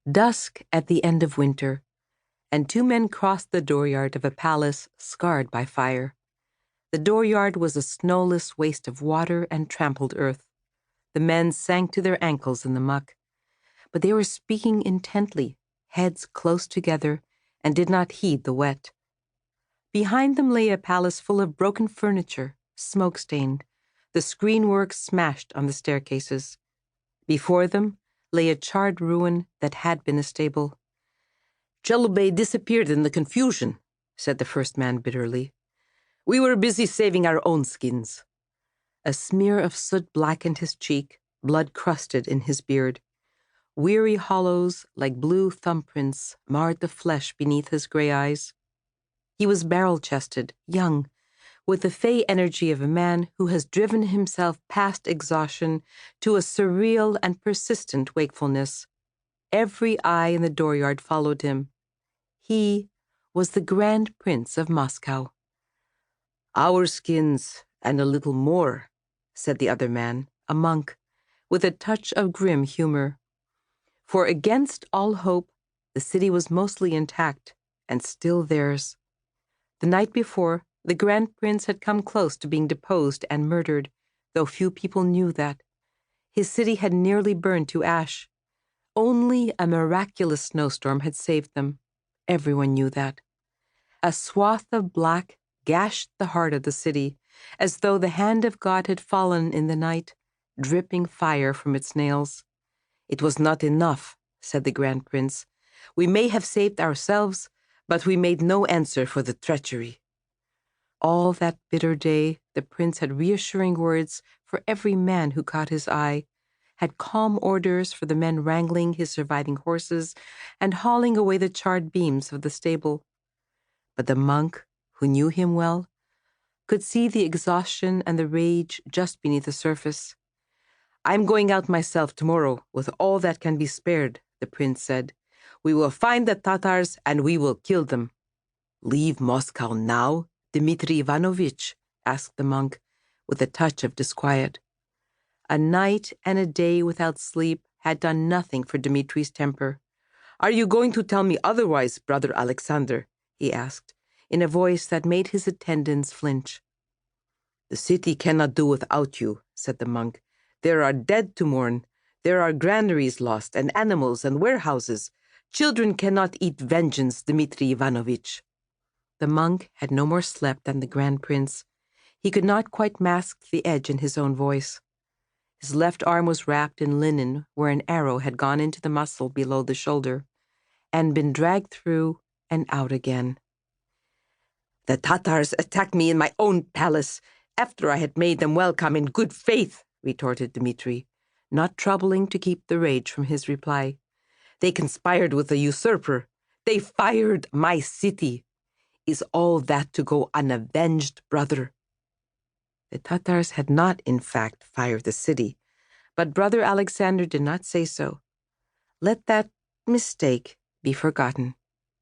Dusk at the end of winter, and two men crossed the dooryard of a palace scarred by fire. The dooryard was a snowless waste of water and trampled earth. The men sank to their ankles in the muck, but they were speaking intently, heads close together, and did not heed the wet. Behind them lay a palace full of broken furniture, smoke-stained, the screenwork smashed on the staircases. Before them lay a charred ruin that had been a stable. "Chelubey disappeared in the confusion," said the first man bitterly. "We were busy saving our own skins." A smear of soot blackened his cheek, blood crusted in his beard. Weary hollows, like blue thumbprints, marred the flesh beneath his gray eyes. He was barrel-chested, young, with the fey energy of a man who has driven himself past exhaustion to a surreal and persistent wakefulness. Every eye in the dooryard followed him. He was the Grand Prince of Moscow. "Our skins, and a little more," said the other man, a monk, with a touch of grim humor. For against all hope, the city was mostly intact, and still theirs. The night before, the Grand Prince had come close to being deposed and murdered, though few people knew that. His city had nearly burned to ash. Only a miraculous snowstorm had saved them. Everyone knew that. A swath of black gashed the heart of the city, as though the hand of God had fallen in the night, dripping fire from its nails. "It was not enough," said the Grand Prince. "We may have saved ourselves, but we made no answer for the treachery." All that bitter day, the prince had reassuring words for every man who caught his eye, had calm orders for the men wrangling his surviving horses and hauling away the charred beams of the stable. But the monk, who knew him well, could see the exhaustion and the rage just beneath the surface. "I'm going out myself tomorrow with all that can be spared," the prince said. "We will find the Tatars and we will kill them." "Leave Moscow now, Dmitri Ivanovich?" asked the monk, with a touch of disquiet. A night and a day without sleep had done nothing for Dmitri's temper. "Are you going to tell me otherwise, Brother Alexander?" he asked, in a voice that made his attendants flinch. "The city cannot do without you," said the monk. "There are dead to mourn. There are granaries lost, and animals, and warehouses. Children cannot eat vengeance, Dmitri Ivanovich." The monk had no more slept than the Grand Prince. He could not quite mask the edge in his own voice. His left arm was wrapped in linen where an arrow had gone into the muscle below the shoulder and been dragged through and out again. "The Tatars attacked me in my own palace after I had made them welcome in good faith," retorted Dmitri, not troubling to keep the rage from his reply. "They conspired with the usurper. They fired my city. Is all that to go unavenged, brother?" The Tatars had not, in fact, fired the city, but Brother Alexander did not say so. Let that mistake be forgotten.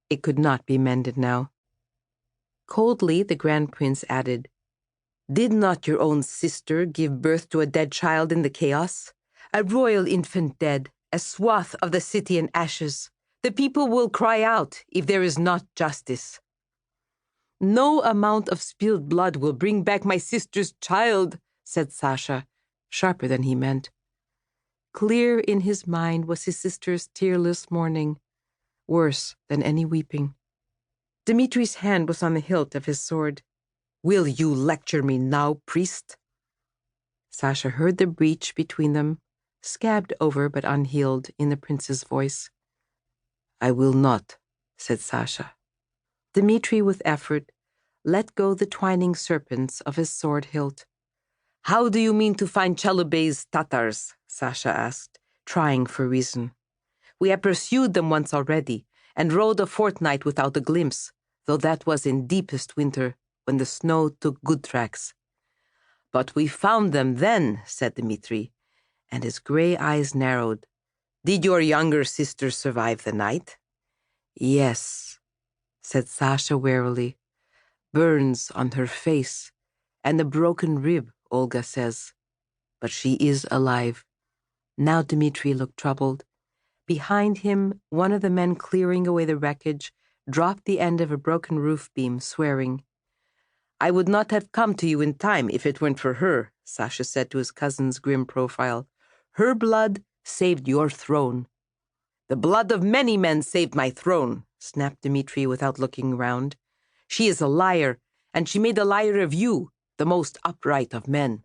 It could not be mended now. Coldly, the Grand Prince added, "Did not your own sister give birth to a dead child in the chaos? A royal infant dead, a swath of the city in ashes. The people will cry out if there is not justice." "No amount of spilled blood will bring back my sister's child," said Sasha, sharper than he meant. Clear in his mind was his sister's tearless mourning, worse than any weeping. Dmitri's hand was on the hilt of his sword. "Will you lecture me now, priest?" Sasha heard the breach between them, scabbed over but unhealed, in the prince's voice. "I will not," said Sasha. Dmitri, with effort, let go the twining serpents of his sword hilt. "How do you mean to find Chelubey's Tatars?" Sasha asked, trying for reason. "We have pursued them once already, and rode a fortnight without a glimpse, though that was in deepest winter, when the snow took good tracks." "But we found them then," said Dmitri, and his gray eyes narrowed. "Did your younger sister survive the night?" "Yes," said Sasha warily. "Burns on her face, and a broken rib, Olga says. But she is alive." Now Dmitri looked troubled. Behind him, one of the men clearing away the wreckage dropped the end of a broken roof beam, swearing. I would not have come to you in time if it weren't for her, Sasha said to his cousin's grim profile. Her blood saved your throne. The blood of many men saved my throne, snapped Dmitri without looking round. She is a liar, and she made a liar of you, the most upright of men.